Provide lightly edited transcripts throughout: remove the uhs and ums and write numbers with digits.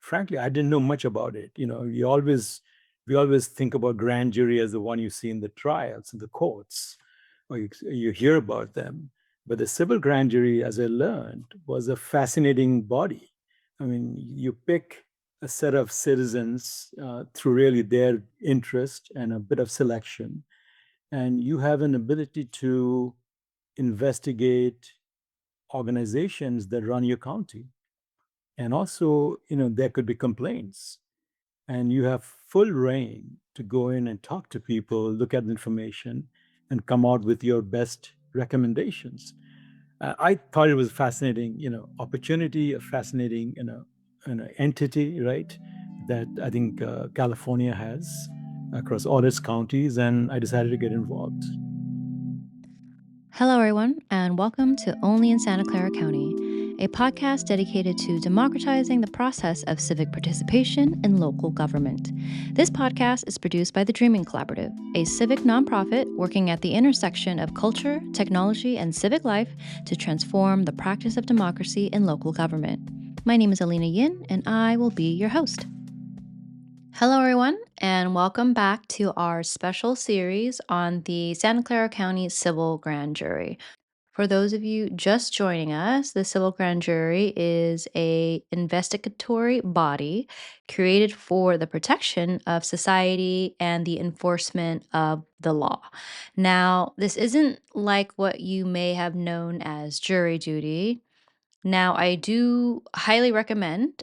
frankly, I didn't know much about it. We always think about grand jury as the one you see in the trials, in the courts, or you hear about them. But the civil grand jury, as I learned, was a fascinating body. I mean, you pick a set of citizens through really their interest and a bit of selection, and you have an ability to investigate organizations that run your county. And also, there could be complaints, and you have full reign to go in and talk to people, look at the information, and come out with your best recommendations. I thought it was a fascinating, opportunity, a fascinating, entity, right? That I think California has across all its counties, and I decided to get involved. Hello, everyone, and welcome to Only in Santa Clara County, a podcast dedicated to democratizing the process of civic participation in local government. This podcast is produced by the Dreaming Collaborative, a civic nonprofit working at the intersection of culture, technology, and civic life to transform the practice of democracy in local government. My name is Alina Yin, and I will be your host. Hello, everyone, and welcome back to our special series on the Santa Clara County Civil Grand Jury. For those of you just joining us, the Civil Grand Jury is a investigatory body created for the protection of society and the enforcement of the law. Now, this isn't like what you may have known as jury duty. Now, I do highly recommend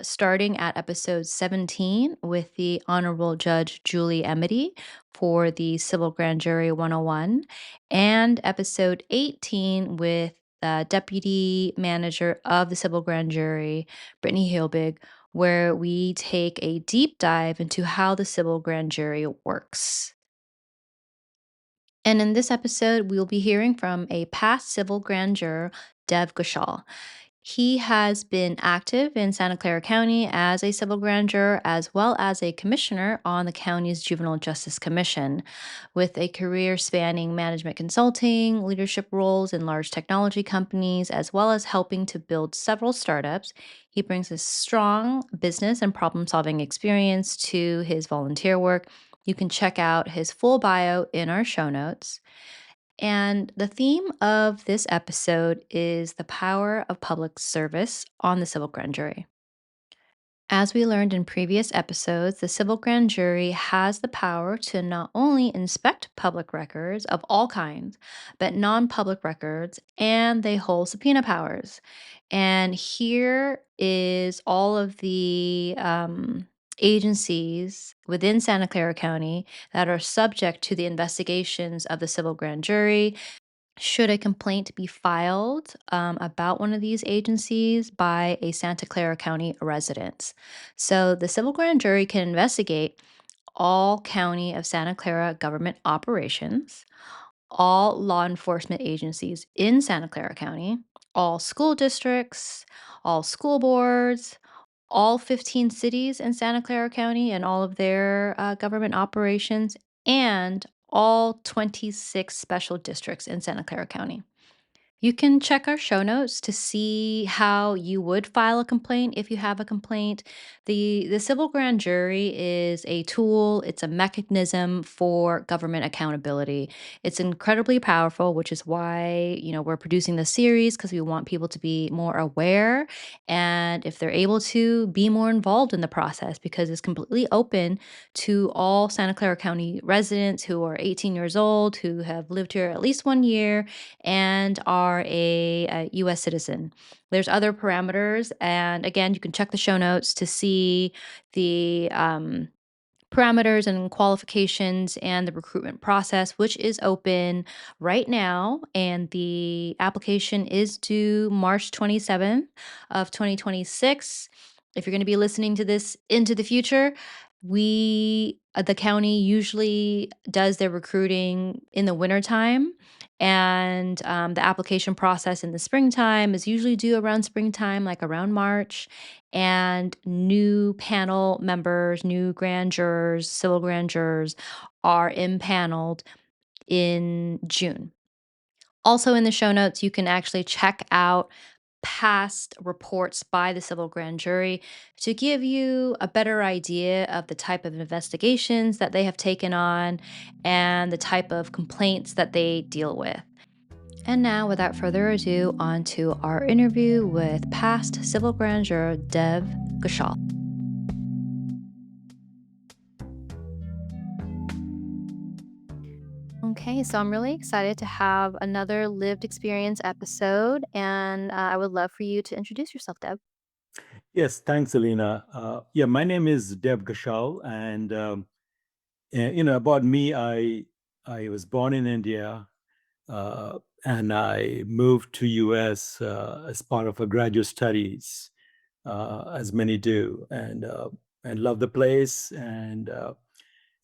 starting at episode 17 with the Honorable Judge Julie Emity for the Civil Grand Jury 101, and episode 18 with Deputy Manager of the Civil Grand Jury, Brittany Hilbig, where we take a deep dive into how the Civil Grand Jury works. And in this episode, we'll be hearing from a past Civil Grand Juror, Dev Ghoshal. He has been active in Santa Clara County as a civil grand juror as well as a commissioner on the county's Juvenile Justice Commission. With a career spanning management consulting, leadership roles in large technology companies, as well as helping to build several startups, he brings a strong business and problem solving experience to his volunteer work. You can check out his full bio in our show notes. And the theme of this episode is the power of public service on the civil grand jury. As we learned in previous episodes, the civil grand jury has the power to not only inspect public records of all kinds, but non public records, and they hold subpoena powers. And here is all of the agencies within Santa Clara County that are subject to the investigations of the civil grand jury. Should a complaint be filed about one of these agencies by a Santa Clara County resident? So the civil grand jury can investigate all County of Santa Clara government operations, all law enforcement agencies in Santa Clara County, all school districts, all school boards, all 15 cities in Santa Clara County and all of their government operations, and all 26 special districts in Santa Clara County. You can check our show notes to see how you would file a complaint if you have a complaint. The civil grand jury is a tool, it's a mechanism for government accountability. It's incredibly powerful, which is why, we're producing this series because we want people to be more aware and if they're able to be more involved in the process because it's completely open to all Santa Clara County residents who are 18 years old, who have lived here at least 1 year and are a US citizen. There's other parameters. And again, you can check the show notes to see the parameters and qualifications and the recruitment process, which is open right now. And the application is due March 27th of 2026. If you're going to be listening to this into the future, the county usually does their recruiting in the wintertime. And the application process in the springtime is usually due around springtime, like around March. And new panel members, new grand jurors, civil grand jurors are impaneled in June. Also, in the show notes, you can actually check out past reports by the civil grand jury to give you a better idea of the type of investigations that they have taken on and the type of complaints that they deal with. And now, without further ado, on to our interview with past civil grand juror Dev Ghoshal. Okay, so I'm really excited to have another lived experience episode, and I would love for you to introduce yourself, Deb. Yes, thanks, Alina. Yeah, my name is Dev Ghoshal, and about me, I was born in India, uh, and I moved to US as part of a graduate studies, as many do, and love the place, and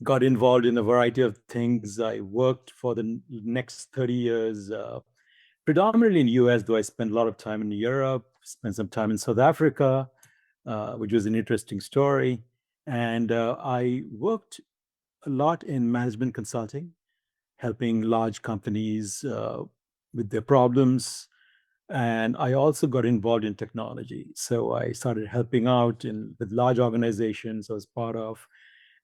got involved in a variety of things. I worked for the next 30 years. Predominantly in US, though I spent a lot of time in Europe, spent some time in South Africa, which was an interesting story. And I worked a lot in management consulting, helping large companies with their problems. And I also got involved in technology. So I started helping out with large organizations I was part of.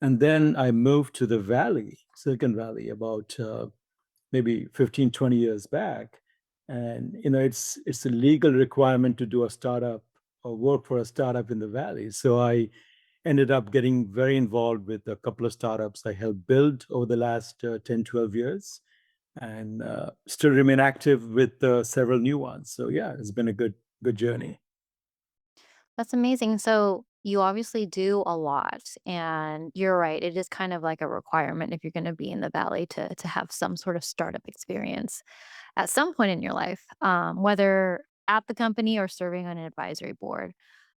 And then I moved to the Valley, Silicon Valley, about maybe 15, 20 years back. And it's a legal requirement to do a startup or work for a startup in the Valley. So I ended up getting very involved with a couple of startups I helped build over the last 10, 12 years, and still remain active with several new ones. So yeah, it's been a good journey. That's amazing. So you obviously do a lot, and you're right. It is kind of like a requirement if you're going to be in the valley to have some sort of startup experience at some point in your life, whether at the company or serving on an advisory board.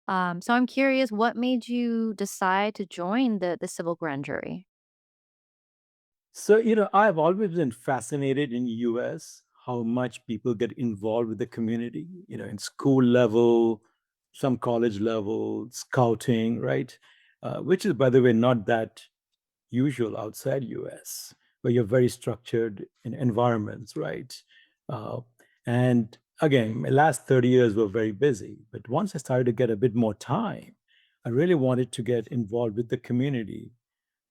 So I'm curious, what made you decide to join the civil grand jury? So, I've always been fascinated in US how much people get involved with the community, in school level, some college level, scouting, right? Which is, by the way, not that usual outside US, where you're very structured in environments, right? Uh, and again, my last 30 years were very busy, but once I started to get a bit more time, I really wanted to get involved with the community,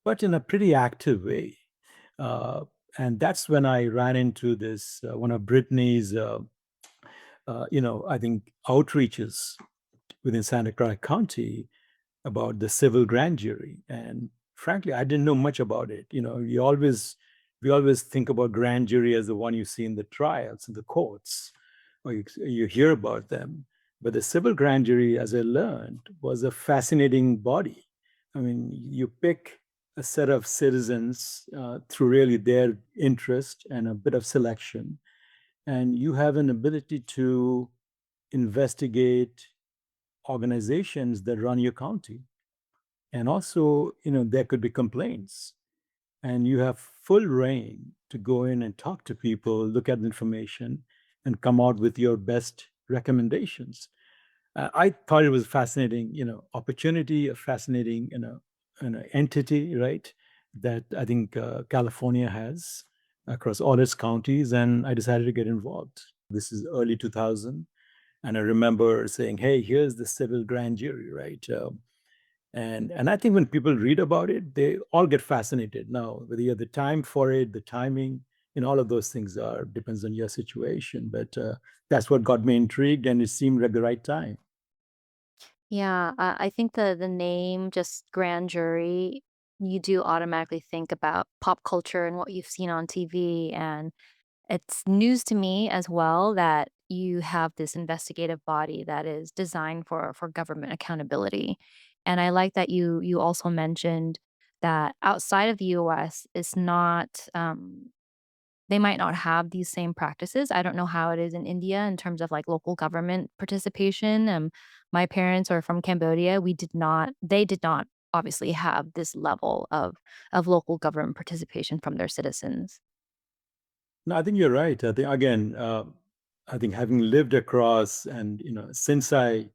but in a pretty active way. Uh, and that's when I ran into this one of Brittany's, I think outreaches within Santa Clara County about the civil grand jury. And frankly, I didn't know much about it. We always think about grand jury as the one you see in the trials in the courts, or you hear about them. But the civil grand jury, as I learned, was a fascinating body. I mean, you pick a set of citizens through really their interest and a bit of selection, and you have an ability to investigate organizations that run your county. And also, there could be complaints, and you have full reign to go in and talk to people, look at the information, and come out with your best recommendations. I thought it was fascinating, opportunity, a fascinating, entity, right? That I think California has across all its counties, and I decided to get involved. This is early 2000, and I remember saying, "Hey, here's the civil grand jury, right?" And I think when people read about it, they all get fascinated. Now, whether you have the time for it, the timing, all of those things are depends on your situation. But that's what got me intrigued, and it seemed like the right time. Yeah, I think the name just grand jury, you do automatically think about pop culture and what you've seen on TV. And it's news to me as well that you have this investigative body that is designed for government accountability. And I like that you also mentioned that outside of the US, it's not they might not have these same practices. I don't know how it is in India in terms of like local government participation. My parents are from Cambodia. They did not obviously have this level of local government participation from their citizens. No, I think you're right. I think again, I think having lived across, and since I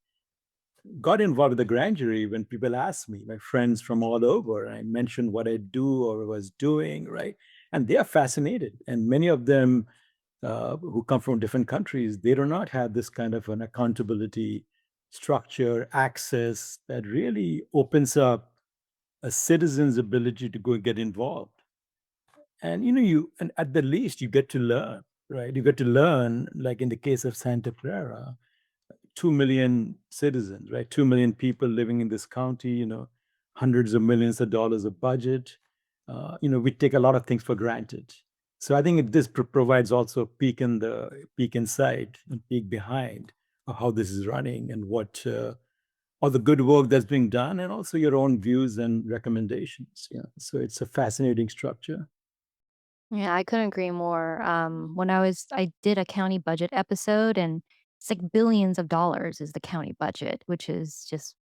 got involved with the grand jury, when people ask me, my friends from all over, I mentioned what I do or was doing, right? And they are fascinated. And many of them who come from different countries, they do not have this kind of an accountability structure, access that really opens up a citizen's ability to go get involved. And you and at the least you get to learn, right? You get to learn, like in the case of Santa Clara, 2 million citizens, right? 2 million people living in this county, hundreds of millions of dollars of budget. We take a lot of things for granted. So I think this provides also a peek inside and peek behind of how this is running and what all the good work that's being done, and also your own views and recommendations. Yeah. So it's a fascinating structure. Yeah, I couldn't agree more. I did a county budget episode, and it's like billions of dollars is the county budget, which is just,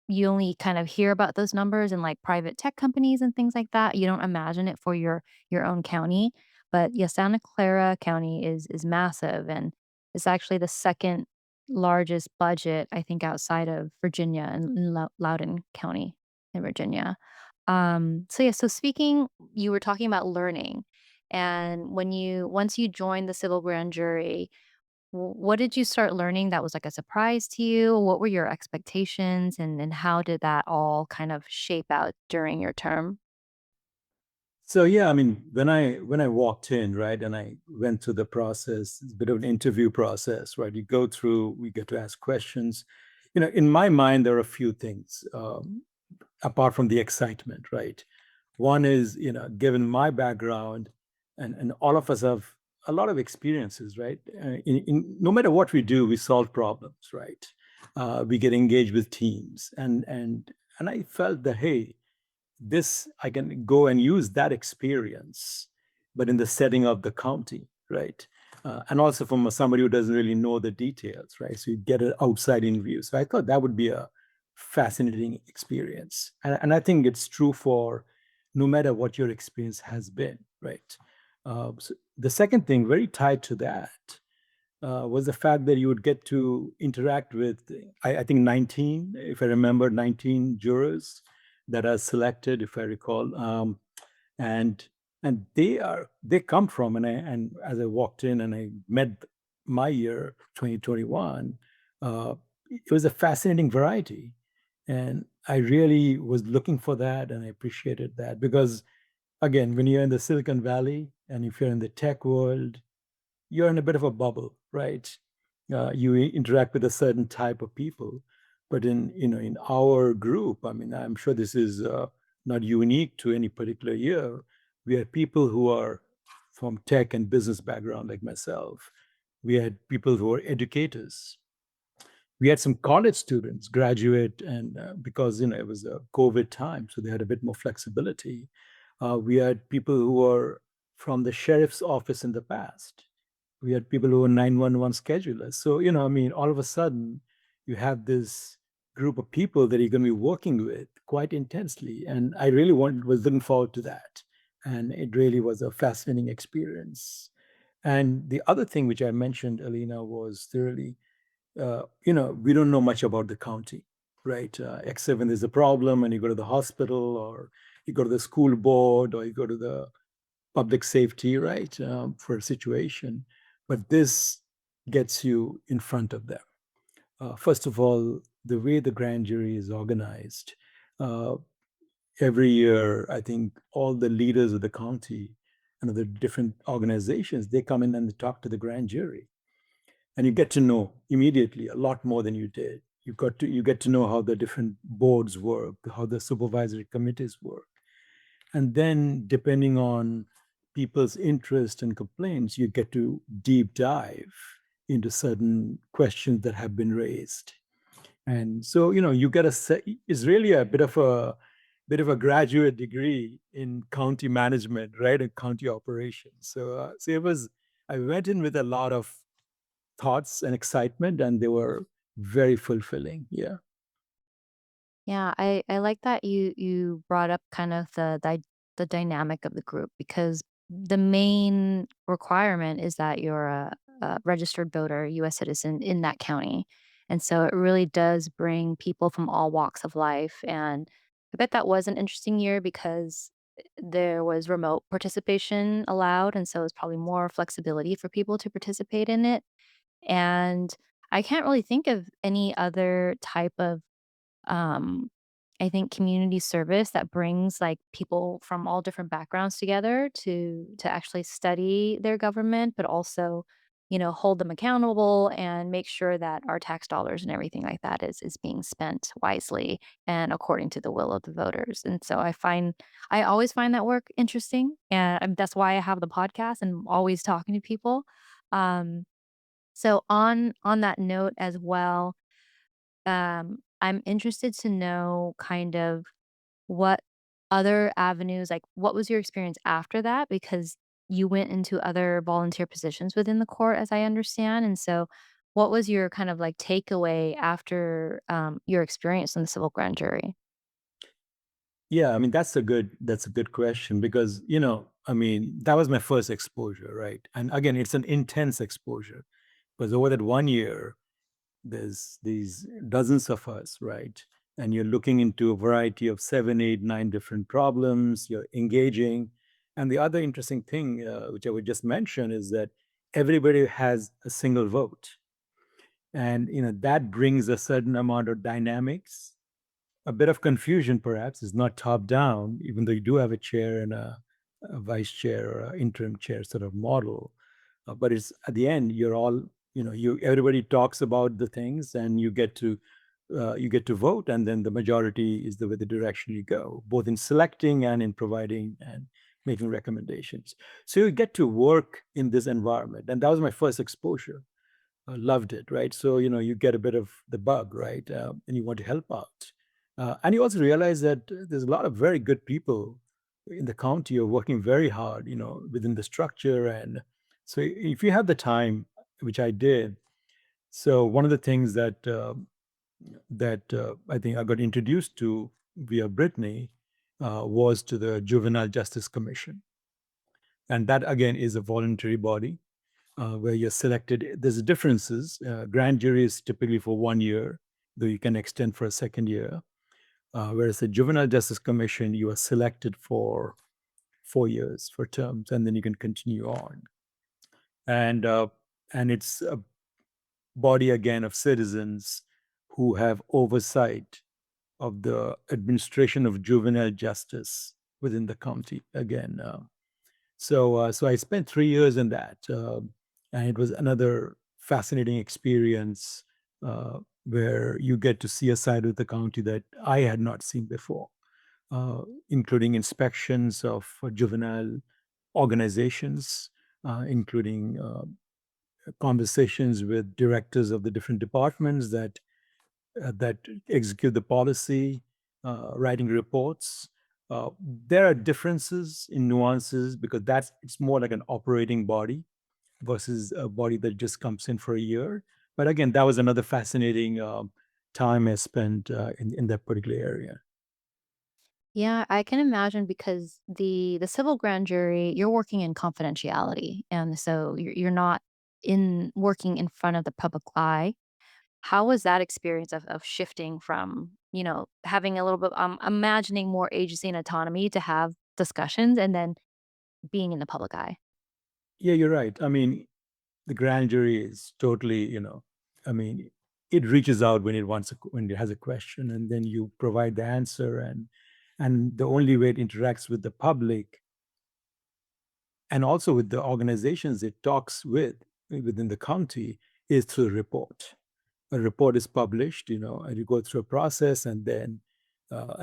you only kind of hear about those numbers in like private tech companies and things like that. You don't imagine it for your own county. But yeah, Santa Clara County is massive, and it's actually the second largest budget, I think, outside of Virginia and Loudoun County in Virginia. So yeah, so speaking, you were talking about learning. And once you joined the civil grand jury, what did you start learning that was like a surprise to you? What were your expectations, and how did that all kind of shape out during your term? So yeah, I mean, when I walked in, right, and I went through the process, it's a bit of an interview process, right? You go through, we get to ask questions. In my mind, there are a few things apart from the excitement, right? One is, given my background, and all of us have a lot of experiences, right? No matter what we do, we solve problems, right? We get engaged with teams, and I felt that, hey, this I can go and use that experience, but in the setting of the county, right? And also from somebody who doesn't really know the details, right? So you get an outside in view. So I thought that would be a fascinating experience, and I think it's true for no matter what your experience has been, right? So the second thing, very tied to that, was the fact that you would get to interact with, I think, 19, if I remember, 19 jurors that are selected, if I recall. And they come from, and as I walked in and I met my year 2021, it was a fascinating variety. And I really was looking for that, and I appreciated that because, again, when you're in the Silicon Valley and if you're in the tech world, you're in a bit of a bubble, right? You interact with a certain type of people, but in our group, I mean, I'm sure this is not unique to any particular year. We had people who are from tech and business background, like myself. We had people who are educators. We had some college students graduate, and because it was a COVID time, so they had a bit more flexibility. We had people who were from the sheriff's office in the past. We had people who were 911 schedulers. So, I mean, all of a sudden, you have this group of people that you're going to be working with quite intensely. And I really was looking forward to that. And it really was a fascinating experience. And the other thing which I mentioned, Alina, was thoroughly, we don't know much about the county, right? Except when there's a problem and you go to the hospital, or you go to the school board, or you go to the public safety, right, for a situation. But this gets you in front of them. First of all, the way the grand jury is organized, uh, every year, I think all the leaders of the county and of the different organizations, they come in and they talk to the grand jury, and you get to know immediately a lot more than you did. You get to know how the different boards work, how the supervisory committees work, and then, depending on people's interest and complaints, you get to deep dive into certain questions that have been raised. And so, you get it's really a bit of a graduate degree in county management, right? And county operations. So I went in with a lot of thoughts and excitement, and they were very fulfilling. Yeah. Yeah, I like that you brought up kind of the dynamic of the group, because the main requirement is that you're a registered voter, U.S. citizen in that county, and so it really does bring people from all walks of life. And I bet that was an interesting year because there was remote participation allowed, and so it's probably more flexibility for people to participate in it. And I can't really think of any other type of um, I think community service that brings like people from all different backgrounds together to actually study their government, but also, hold them accountable and make sure that our tax dollars and everything like that is being spent wisely and according to the will of the voters. And so I always find that work interesting, and that's why I have the podcast and I'm always talking to people. Um, so on that note as well, I'm interested to know kind of what other avenues, like what was your experience after that? Because you went into other volunteer positions within the court, as I understand. And so, what was your kind of like takeaway after your experience in the civil grand jury? Yeah, I mean that's a good question because I mean that was my first exposure, right? And again, it's an intense exposure because over that 1 year, there's these dozens of us, right? And you're looking into a variety of 7, 8, 9 different problems. You're engaging, and the other interesting thing, which I would just mention, is that everybody has a single vote, and that brings a certain amount of dynamics, a bit of confusion perhaps. Is not top down, even though you do have a chair and a vice chair or an interim chair sort of model. But it's at the end, you're all, you everybody talks about the things, and you get to vote, and then the majority is the direction you go, both in selecting and in providing and making recommendations. So you get to work in this environment, and that was my first exposure. I loved it, right? So you get a bit of the bug, right? And you want to help out, and you also realize that there's a lot of very good people in the county who are working very hard, within the structure. And so if you have the time, which I did, so one of the things that I think I got introduced to via Brittany was to the Juvenile Justice Commission, and that again is a voluntary body where you're selected. There's differences. Grand jury is typically for 1 year, though you can extend for a second year. Whereas the Juvenile Justice Commission, you are selected for 4 years for terms, and then you can continue on. And it's a body again of citizens who have oversight of the administration of juvenile justice within the county. Again, so I spent 3 years in that, and it was another fascinating experience where you get to see a side of the county that I had not seen before, including inspections of juvenile organizations, including conversations with directors of the different departments that execute the policy, writing reports. There are differences in nuances because it's more like an operating body versus a body that just comes in for a year. But again, that was another fascinating time I spent in that particular area. Yeah, I can imagine because the civil grand jury, you're working in confidentiality, and so you're not in working in front of the public eye. How was that experience of shifting from, having a little bit imagining more agency and autonomy to have discussions and then being in the public eye? Yeah, you're right. I mean, the grand jury is totally, I mean, it reaches out when it has a question, and then you provide the answer. And the only way it interacts with the public and also with the organizations it talks with within the county is through a report. A report is published, and you go through a process, and then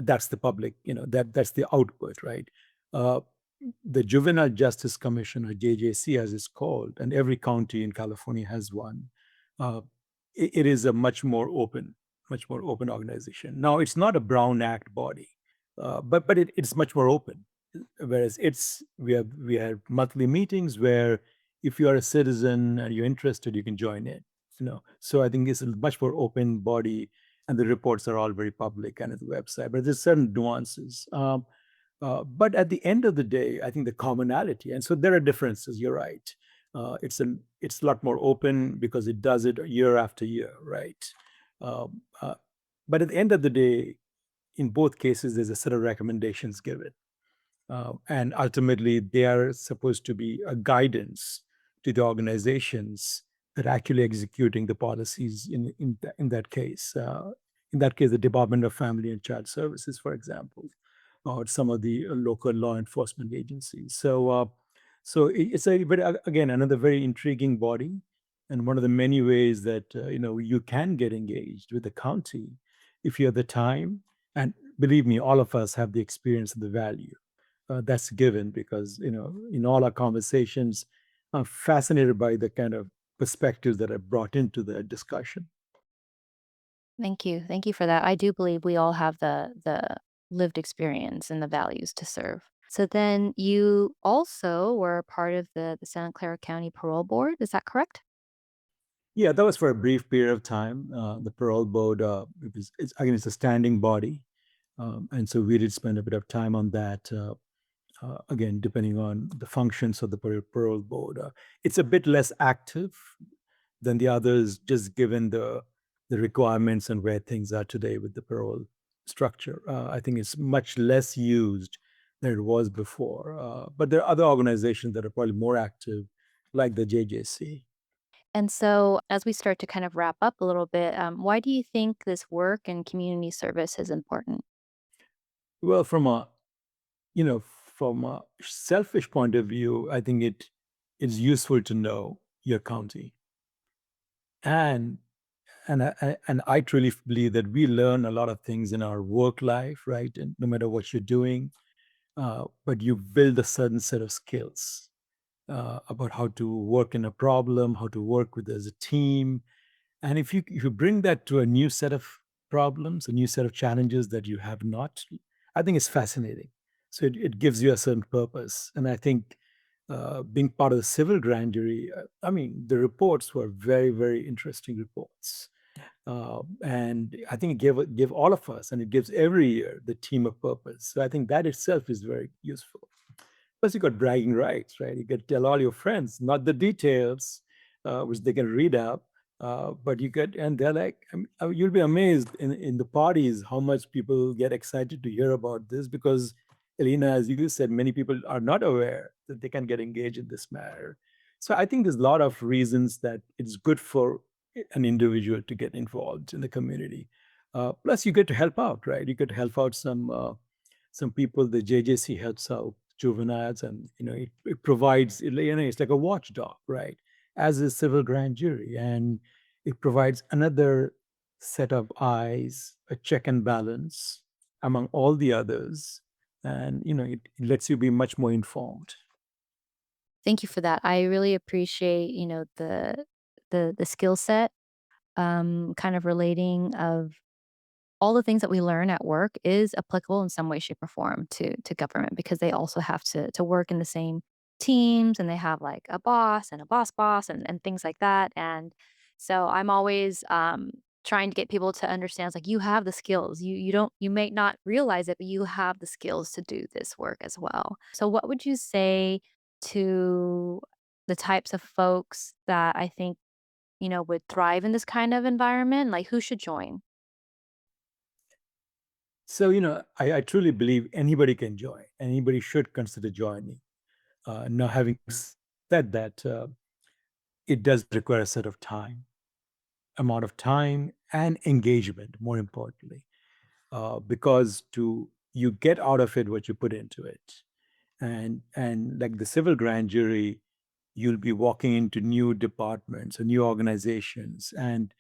that's the public, that's the output, right? Uh, the Juvenile Justice Commission, or JJC as it's called, and every county in California has one. Uh, it is a much more open organization. Now, it's not a Brown Act body, but it's much more open. Whereas we have monthly meetings where if you are a citizen and you're interested, you can join in. So I think it's a much more open body, and the reports are all very public and at the website. But there's certain nuances. But at the end of the day, I think the commonality, and so there are differences. You're right. It's a lot more open because it does it year after year, right? Um, uh, but at the end of the day, in both cases, there's a set of recommendations given. And ultimately, they are supposed to be a guidance to the organizations that are actually executing the policies in that case. In that case, the Department of Family and Child Services, for example, or some of the local law enforcement agencies. It's a very, again, another very intriguing body, and one of the many ways that you can get engaged with the county if you have the time. And believe me, all of us have the experience and the value. That's given because in all our conversations, I'm fascinated by the kind of perspectives that are brought into the discussion. Thank you. Thank you for that. I do believe we all have the lived experience and the values to serve. So then you also were part of the Santa Clara County Parole Board. Is that correct? Yeah, that was for a brief period of time. The parole board, again, it's a standing body, and so we did spend a bit of time on that. Again, depending on the functions of the parole board, it's a bit less active than the others, just given the requirements and where things are today with the parole structure. I think it's much less used than it was before. But there are other organizations that are probably more active, like the JJC. And so, as we start to kind of wrap up a little bit, why do you think this work and community service is important? Well, from a selfish point of view, I think it is useful to know your county, and and I truly believe that we learn a lot of things in our work life, right? And no matter what you're doing, but you build a certain set of skills about how to work in a problem, how to work with as a team, and if you bring that to a new set of problems, a new set of challenges that you have not, I think it's fascinating. So it gives you a certain purpose. And I think being part of the civil grand jury, I mean, the reports were very, very interesting reports. And I think it gave all of us, and it gives every year the team a purpose. So I think that itself is very useful. Plus, you got bragging rights, right? You can tell all your friends, not the details, which they can read up, but you get, and they're like, you'll be amazed in the parties how much people get excited to hear about this because, Elena, as you said, many people are not aware that they can get engaged in this matter. So I think there's a lot of reasons that it's good for an individual to get involved in the community. Plus, you get to help out, right? You get to help out some people. The JJC helps out juveniles, and it provides, it's like a watchdog, right? As a civil grand jury, and it provides another set of eyes, a check and balance among all the others, and it lets you be much more informed. Thank you for that. I really appreciate, the skill set, kind of relating of all the things that we learn at work is applicable in some way, shape, or form to government because they also have to work in the same teams and they have like a boss and a boss and things like that. And so I'm always trying to get people to understand it's like you have the skills. You may not realize it, but you have the skills to do this work as well. So what would you say to the types of folks that I think, would thrive in this kind of environment? Like who should join? So I truly believe anybody can join. Anybody should consider joining. Now, having said that, it does require a set of time, amount of time, and engagement. More importantly, because to you get out of it what you put into it, and like the civil grand jury, you'll be walking into new departments and new organizations, and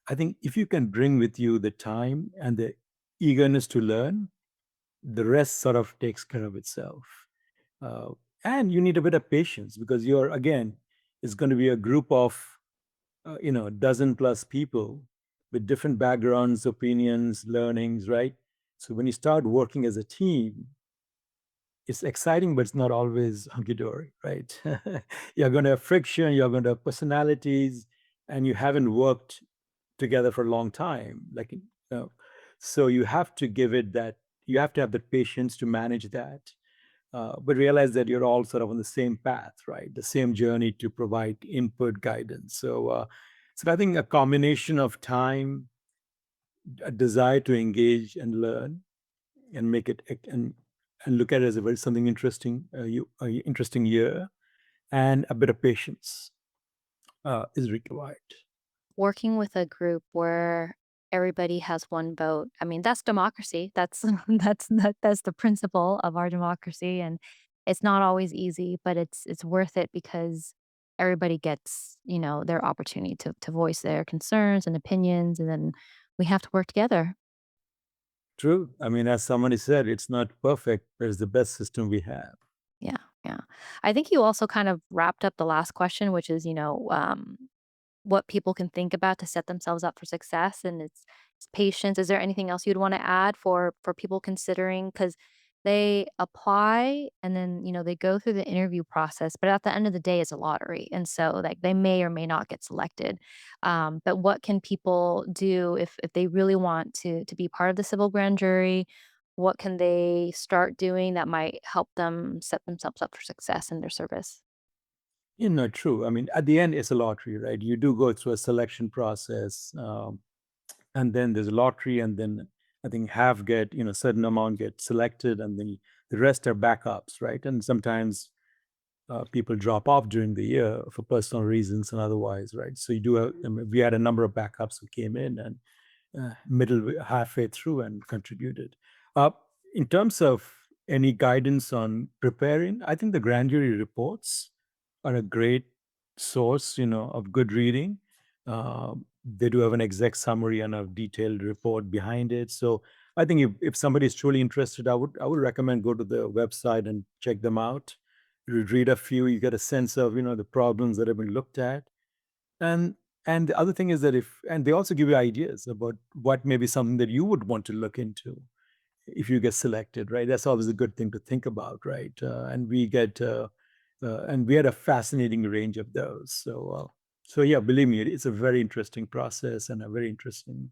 I think if you can bring with you the time and the eagerness to learn, the rest sort of takes care of itself. uh, and you need a bit of patience because you're, again, it's going to be a group of dozen plus people with different backgrounds, opinions, learnings, right? So when you start working as a team, it's exciting, but it's not always hunky-dory, right? You're going to have friction, you're going to have personalities, and you haven't worked together for a long time. So you have to give it that, you have to have the patience to manage that, but realize that you're all sort of on the same path, right? The same journey to provide input guidance. So I think a combination of time, a desire to engage and learn, and make it and look at it as a very something interesting, interesting year, and a bit of patience is required. Working with a group where everybody has one vote. I mean, that's democracy. That's that's the principle of our democracy, and it's not always easy, but it's worth it because everybody gets, their opportunity to voice their concerns and opinions, and then we have to work together. True. I mean, as somebody said, it's not perfect, but it's the best system we have. Yeah, yeah. I think you also kind of wrapped up the last question, which is, what people can think about to set themselves up for success, and it's patience. Is there anything else you'd wanna add for people considering? Because they apply and then, they go through the interview process, but at the end of the day, it's a lottery, and so, like, they may or may not get selected. But what can people do if they really want to be part of the civil grand jury? What can they start doing that might help them set themselves up for success in their service? True. I mean, at the end, it's a lottery, right? You do go through a selection process, and then there's a lottery, and then I think half get, certain amount get selected, and then the rest are backups, right? And sometimes people drop off during the year for personal reasons and otherwise, right? So you do have, I mean, we had a number of backups who came in and halfway through and contributed. Uh, in terms of any guidance on preparing, I think the grand jury reports are a great source, of good reading. They do have an exec summary and a detailed report behind it. So I think if somebody is truly interested, I would recommend go to the website and check them out. You read a few, you get a sense of the problems that have been looked at, and the other thing is that if and they also give you ideas about what may be something that you would want to look into if you get selected, right? That's always a good thing to think about, right? And we had a fascinating range of those. So yeah, believe me, it's a very interesting process and a very interesting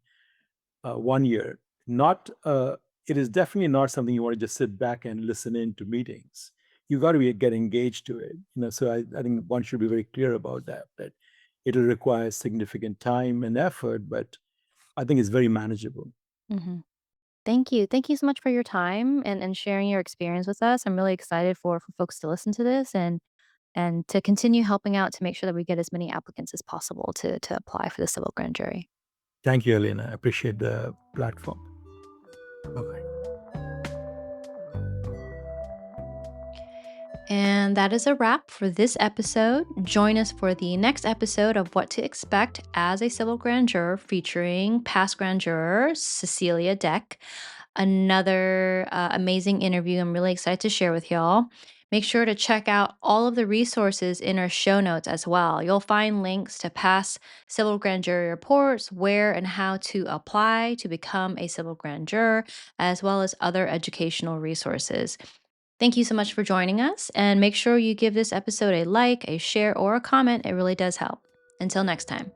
1 year. Not It is definitely not something you want to just sit back and listen in to meetings. You got to get engaged to it. So I think one should be very clear about that it'll require significant time and effort, but I think it's very manageable. Mhm. Thank you. Thank you so much for your time and sharing your experience with us. I'm really excited for folks to listen to this and to continue helping out to make sure that we get as many applicants as possible to apply for the civil grand jury. Thank you, Elena. I appreciate the platform. Bye bye. And that is a wrap for this episode. Join us for the next episode of What to Expect as a Civil Grand Juror featuring past Grand Juror Cecilia Deck. Another amazing interview I'm really excited to share with y'all. Make sure to check out all of the resources in our show notes as well. You'll find links to past civil grand jury reports, where and how to apply to become a civil grand juror, as well as other educational resources. Thank you so much for joining us, and make sure you give this episode a like, a share, or a comment. It really does help. Until next time.